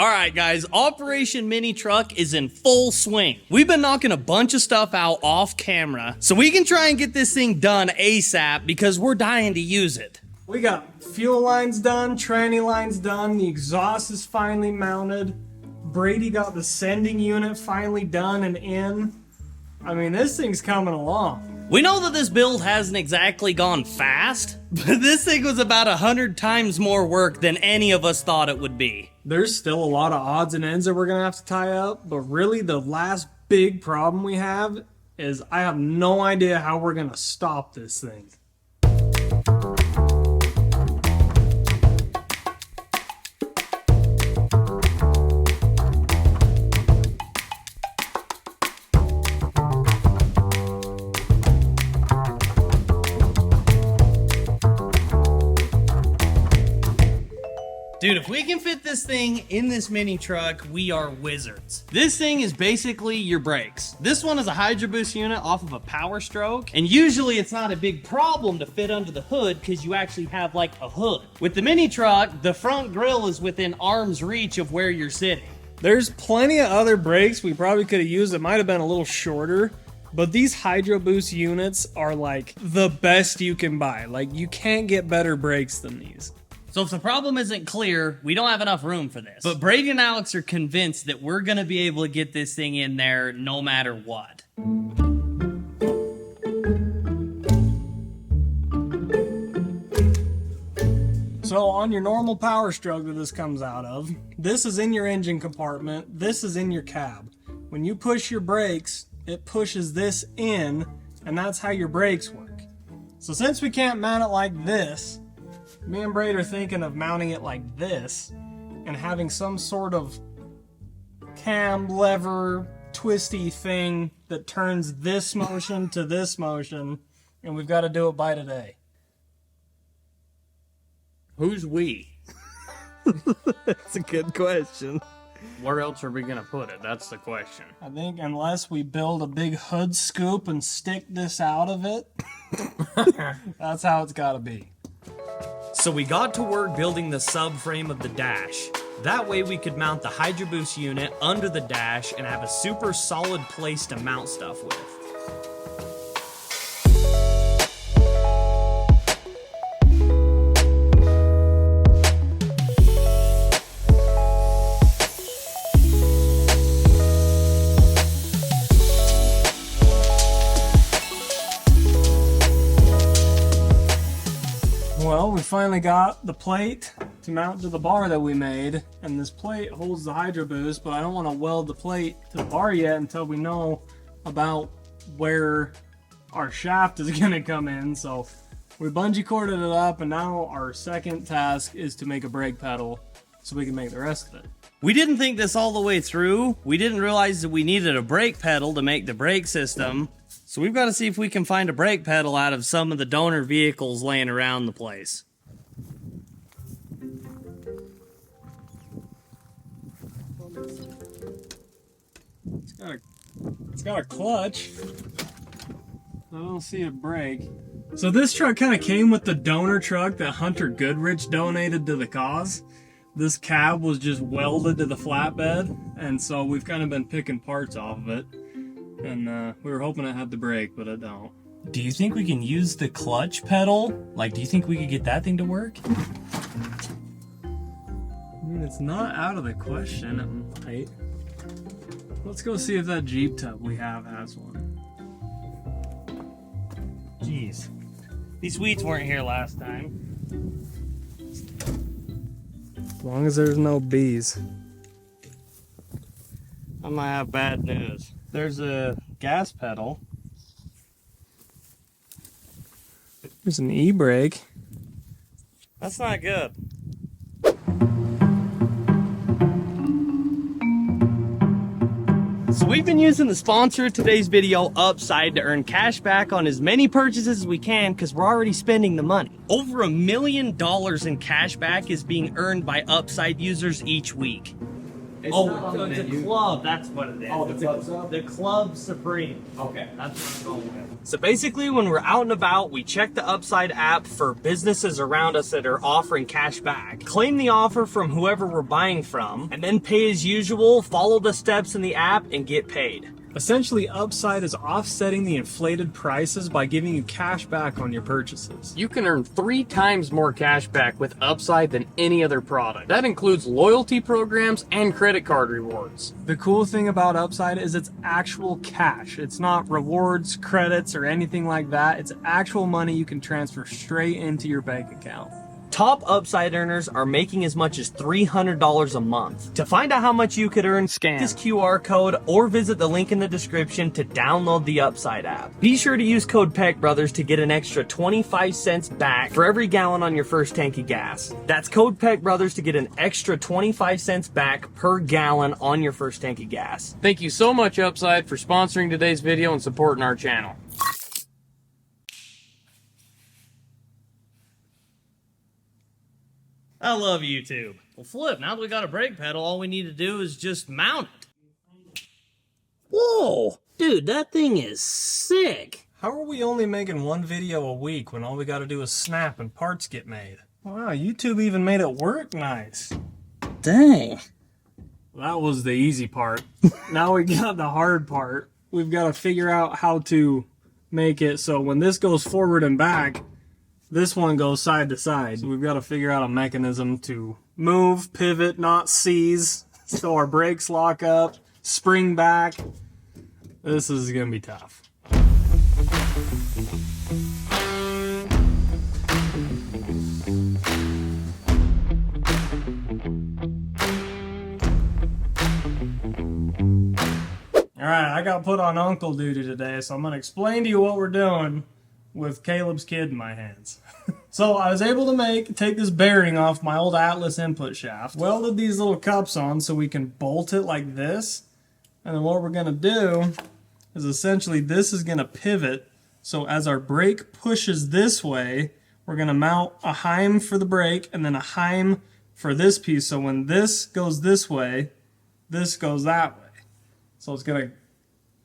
Alright guys, Operation Mini Truck is in full swing. We've been knocking a bunch of stuff out off camera, so we can try and get this thing done ASAP because we're dying to use it. We got fuel lines done, tranny lines done, the exhaust is finally mounted. Brady got the sending unit finally done and in. I mean, this thing's coming along. We know that this build hasn't exactly gone fast, but this thing was about 100 times more work than any of us thought it would be. There's still a lot of odds and ends that we're gonna have to tie up, but really the last big problem we have is I have no idea how we're gonna stop this thing. Dude, if we can fit this thing in this mini truck, we are wizards. This thing is basically your brakes. This one is a Hydro Boost unit off of a Power Stroke, and usually it's not a big problem to fit under the hood because you actually have like a hood. With the mini truck, the front grille is within arm's reach of where you're sitting. There's plenty of other brakes we probably could have used that might have been a little shorter, but these Hydro Boost units are like the best you can buy. Like, you can't get better brakes than these. So if the problem isn't clear, we don't have enough room for this. But Brady and Alex are convinced that we're gonna be able to get this thing in there no matter what. So on your normal Power Stroke that this comes out of, this is in your engine compartment, this is in your cab. When you push your brakes, it pushes this in, and that's how your brakes work. So since we can't mount it like this, me and Braid are thinking of mounting it like this and having some sort of cam lever twisty thing that turns this motion to this motion, and we've got to do it by today. Who's we? That's a good question. Where else are we gonna put it? That's the question. I think unless we build a big hood scoop and stick this out of it, that's how it's got to be. So we got to work building the subframe of the dash. That way we could mount the Hydro Boost unit under the dash and have a super solid place to mount stuff with. Well, we finally got the plate to mount to the bar that we made, and this plate holds the Hydro Boost, but I don't want to weld the plate to the bar yet until we know about where our shaft is going to come in. So we bungee corded it up, and now our second task is to make a brake pedal so we can make the rest of it. We didn't think this all the way through. We didn't realize that we needed a brake pedal to make the brake system. So we've got to see if we can find a brake pedal out of some of the donor vehicles laying around the place. It's got a clutch. I don't see a brake. So this truck kind of came with the donor truck that Hunter Goodrich donated to the cause. This cab was just welded to the flatbed, and so we've kind of been picking parts off of it. And we were hoping it had the brake, but it don't. Do you think we can use the clutch pedal? Like, do you think we could get that thing to work? I mean, it's not out of the question, it might. Let's go see if that Jeep tub we have has one. Jeez. These weeds weren't here last time. As long as there's no bees. I might have bad news. There's a gas pedal. There's an e-brake. That's not good. So we've been using the sponsor of today's video, Upside, to earn cash back on as many purchases as we can because we're already spending the money. Over $1 million in cash back is being earned by Upside users each week. It's a club. That's what it is. Oh, the club stuff? The Club Supreme. Okay. That's what I'm going with. So basically, when we're out and about, we check the Upside app for businesses around us that are offering cash back. Claim the offer from whoever we're buying from, and then pay as usual, follow the steps in the app, and get paid. Essentially, Upside is offsetting the inflated prices by giving you cash back on your purchases. You can earn 3 times more cash back with Upside than any other product. That includes loyalty programs and credit card rewards. The cool thing about Upside is it's actual cash. It's not rewards, credits, or anything like that. It's actual money you can transfer straight into your bank account. Top Upside earners are making as much as $300 a month. To find out how much you could earn, scan this QR code or visit the link in the description to download the Upside app. Be sure to use code PeckBrothers to get an extra 25 cents back for every gallon on your first tank of gas. That's code PeckBrothers to get an extra 25 cents back per gallon on your first tank of gas. Thank you so much, Upside, for sponsoring today's video and supporting our channel. I love YouTube. Well, flip, now that we got a brake pedal, all we need to do is just mount it. Whoa! Dude, that thing is sick! How are we only making one video a week when all we gotta do is snap and parts get made? Wow, YouTube even made it work nice. Dang. That was the easy part. Now we got the hard part. We've got to figure out how to make it so when this goes forward and back, this one goes side to side. So we've got to figure out a mechanism to move, pivot, not seize, so our brakes lock up, spring back. This is going to be tough. Alright, I got put on uncle duty today, so I'm going to explain to you what we're doing with Caleb's kid in my hands. So I was able to take this bearing off my old Atlas input shaft, welded these little cups on so we can bolt it like this, and then what we're going to do is essentially this is going to pivot, so as our brake pushes this way, we're going to mount a heim for the brake and then a heim for this piece, so when this goes this way, this goes that way. So it's going to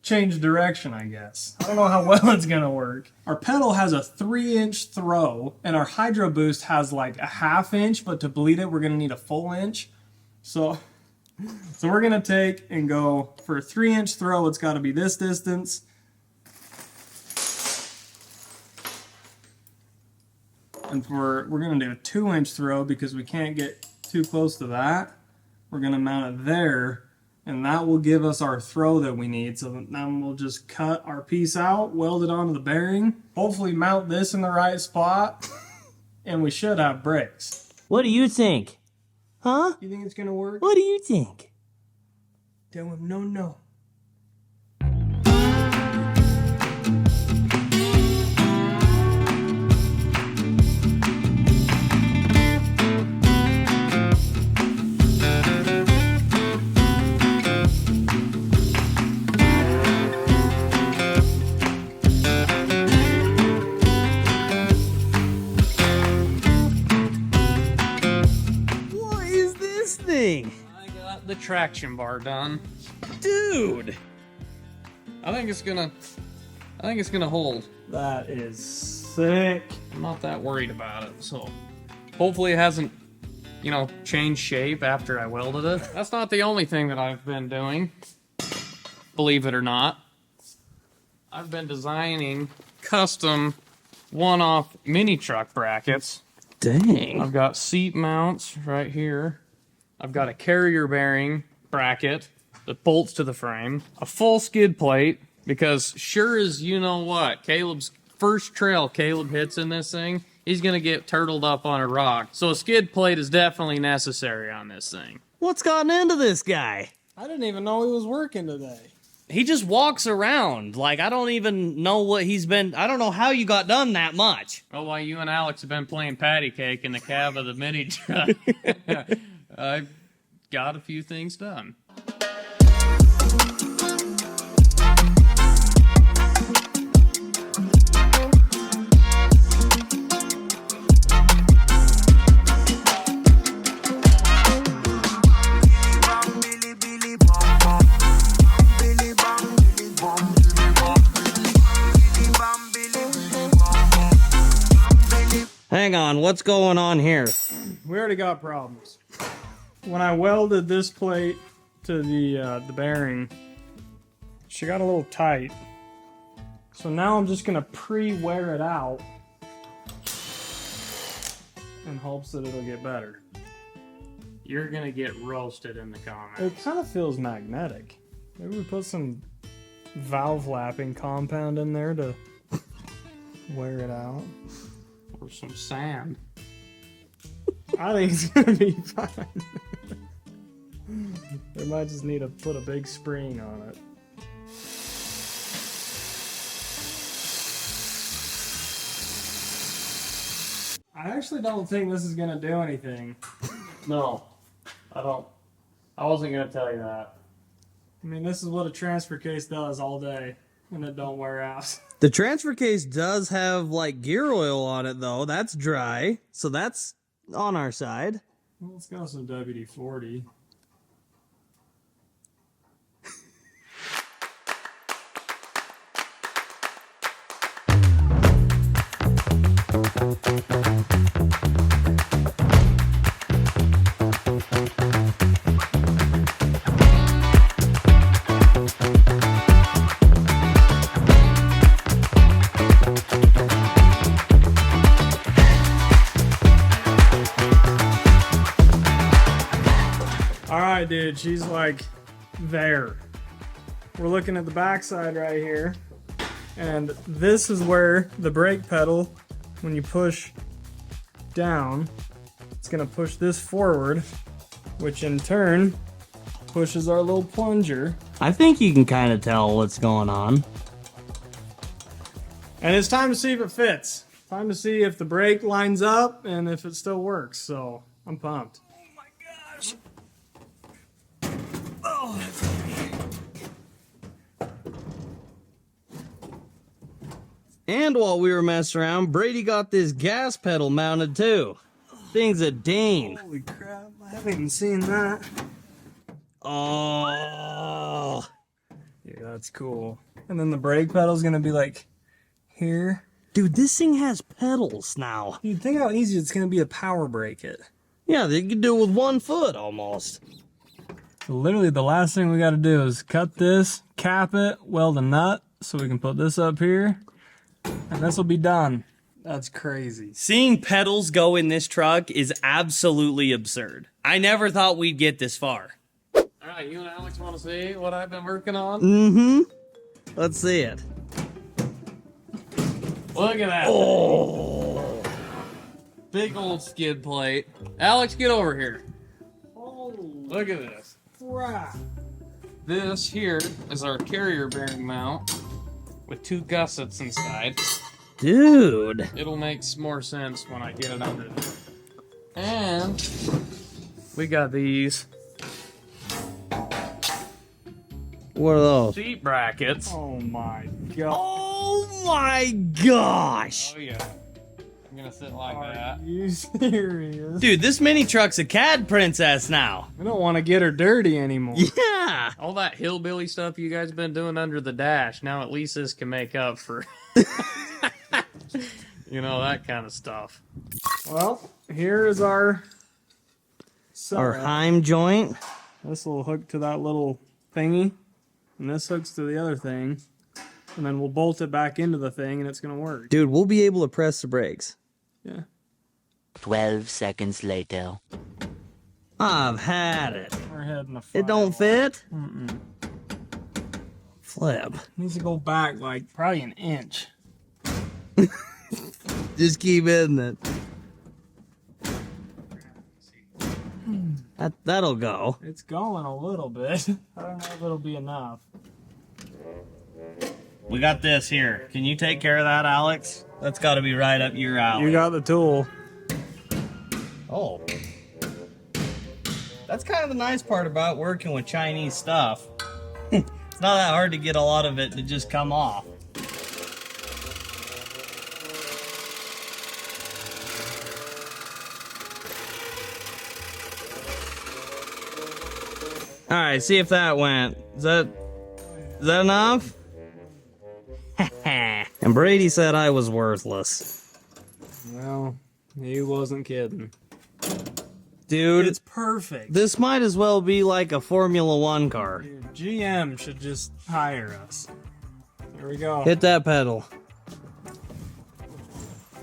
change direction, I guess. I don't know how well it's going to work. Our pedal has a 3-inch throw, and our Hydro Boost has like a 1/2 inch, but to bleed it, we're going to need a full inch. So we're going to take and go for a 3-inch throw, it's got to be this distance. And we're going to do a 2-inch throw because we can't get too close to that. We're going to mount it there. And that will give us our throw that we need. So then we'll just cut our piece out, weld it onto the bearing, hopefully mount this in the right spot, and we should have brakes. What do you think? Huh? You think it's gonna work? What do you think? Tell him no. I got the traction bar done. Dude! I think it's gonna hold. That is sick. I'm not that worried about it, so hopefully it hasn't, changed shape after I welded it. That's not the only thing that I've been doing, believe it or not. I've been designing custom one-off mini truck brackets. Dang. I've got seat mounts right here. I've got a carrier bearing bracket that bolts to the frame, a full skid plate, because sure as you know what, Caleb's first trail Caleb hits in this thing, he's gonna get turtled up on a rock. So a skid plate is definitely necessary on this thing. What's gotten into this guy? I didn't even know he was working today. He just walks around. Like, I don't even know what he's been... I don't know how you got done that much. Oh, while you and Alex have been playing patty cake in the cab of the mini truck, I've got a few things done. hang on. What's going on here? We already got problems. When I welded this plate to the bearing, she got a little tight. So now I'm just gonna pre-wear it out in hopes that it'll get better. You're gonna get roasted in the comments. It kind of feels magnetic. Maybe we put some valve lapping compound in there to wear it out. Or some sand. I think it's gonna be fine. We might just need to put a big spring on it. I actually don't think this is gonna do anything. No, I don't. I wasn't gonna tell you that. I mean, this is what a transfer case does all day, and it don't wear out. The transfer case does have like gear oil on it though. That's dry, so that's on our side. Well, let's go some WD-40. Alright, dude, she's like there. We're looking at the backside right here, and this is where the brake pedal, when you push down, it's gonna push this forward, which in turn pushes our little plunger. I think you can kind of tell what's going on. And it's time to see if it fits. Time to see if the brake lines up and if it still works. So I'm pumped. Oh my gosh. Oh, that's heavy. And while we were messing around, Brady got this gas pedal mounted too. Thing's a dane. Holy crap, I haven't even seen that. Oh. Yeah, that's cool. And then the brake pedal's gonna be like here. Dude, this thing has pedals now. Dude, think how easy it's gonna be to power brake it. Yeah, they could do it with 1 foot almost. So literally the last thing we gotta do is cut this, cap it, weld a nut, so we can put this up here, and this will be done. That's crazy. Seeing pedals go in this truck is absolutely absurd. I never thought we'd get this far. Alright, you and Alex want to see what I've been working on? Mm-hmm. Let's see it. Look at that. Oh. Big old skid plate. Alex, get over here. Holy Look at this. crap. This here is our carrier bearing mount with 2 gussets inside. Dude. It'll make more sense when I get it under there. And we got these What are those? seat brackets. Oh my god. Oh my gosh. Oh yeah. I'm gonna sit like Are that. you serious? Dude, this mini truck's a CAD princess now. We don't want to get her dirty anymore. Yeah. All that hillbilly stuff you guys been doing under the dash, now at least this can make up for you know, that kind of stuff. Well, here is our Our setup. Heim joint. This will hook to that little thingy, and this hooks to the other thing, and then we'll bolt it back into the thing, and it's gonna work. Dude, we'll be able to press the brakes. Yeah. 12 seconds later. I've had it. We're heading a fire. It don't fit? Flip. Needs to go back like probably an inch. Just keep hitting it. That'll go. It's going a little bit. I don't know if it'll be enough. We got this here. Can you take care of that, Alex? That's got to be right up your alley. You got the tool. Oh. That's kind of the nice part about working with Chinese stuff. It's not that hard to get a lot of it to just come off. All right, see if that went. Is that enough? And Brady said I was worthless. Well, He wasn't kidding. Dude, It's perfect. this might as well be like a Formula One car. Dude, GM should just hire us. Here we go. Hit that pedal.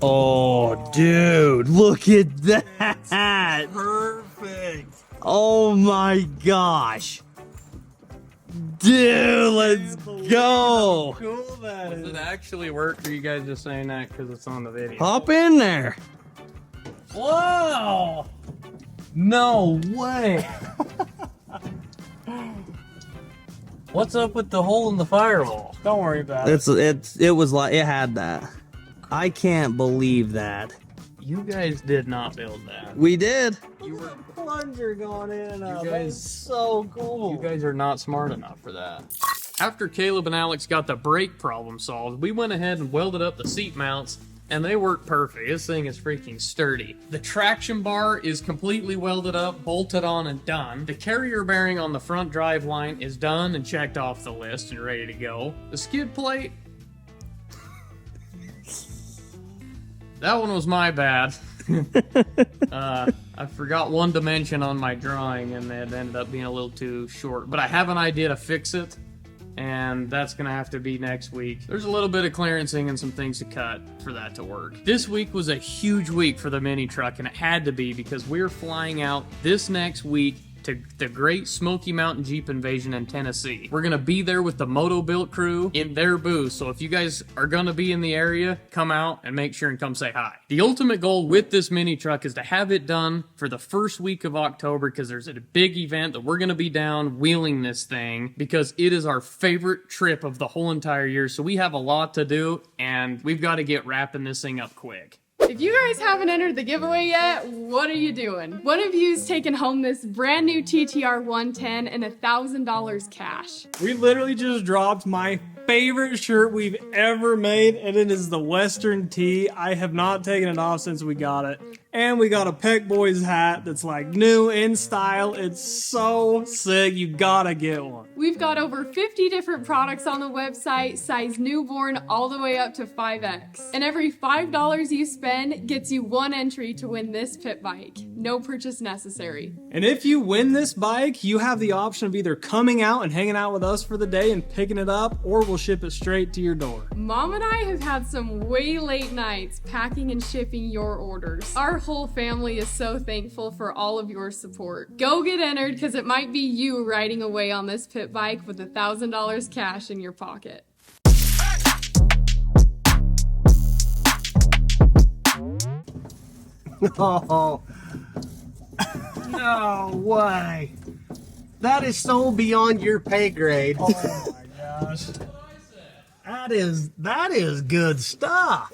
Oh, dude, look at that. Perfect. Oh my gosh. Dude, let's go. Cool that Does is. it actually work, or you guys just saying that because it's on the video? Hop in there. Wow! No way! What's up with the hole in the firewall? Don't worry about it. It was like it had that. I can't believe that. You guys did not build that. We did. You were. Plunger going in and out. You That's guys- so cool. You guys are not smart enough for that. After Caleb and Alex got the brake problem solved, we went ahead and welded up the seat mounts, and they work perfect. This thing is freaking sturdy. The traction bar is completely welded up, bolted on, and done. The carrier bearing on the front drive line is done and checked off the list and ready to go. The skid plate... that one was my bad. I forgot one dimension on my drawing, and it ended up being a little too short. But I have an idea to fix it, and that's gonna have to be next week. There's a little bit of clearancing and some things to cut for that to work. This week was a huge week for the mini truck, and it had to be because we're flying out this next week to the Great Smoky Mountain Jeep Invasion in Tennessee. We're gonna be there with the Moto Built crew in their booth, so if you guys are gonna be in the area, come out and make sure and come say hi. The ultimate goal with this mini truck is to have it done for the first week of October, because there's a big event that we're gonna be down wheeling this thing, because it is our favorite trip of the whole entire year, so we have a lot to do, and we've got to get wrapping this thing up quick. If you guys haven't entered the giveaway yet, what are you doing? One of you's taking home this brand new TTR 110 and $1,000 cash. We literally just dropped my favorite shirt we've ever made, and it is the Western tee. I have not taken it off since we got it. And we got a Peck Boys hat that's like new in style. It's so sick. You gotta get one. We've got over 50 different products on the website, size newborn all the way up to 5X. And every $5 you spend gets you one entry to win this pit bike. No purchase necessary. And if you win this bike, you have the option of either coming out and hanging out with us for the day and picking it up, or we'll ship it straight to your door. Mom and I have had some way late nights packing and shipping your orders. Our whole family is so thankful for all of your support. Go get entered, because it might be you riding away on this pit bike with $1,000 cash in your pocket. Oh, no way. That is so beyond your pay grade. Oh my gosh. That is good stuff.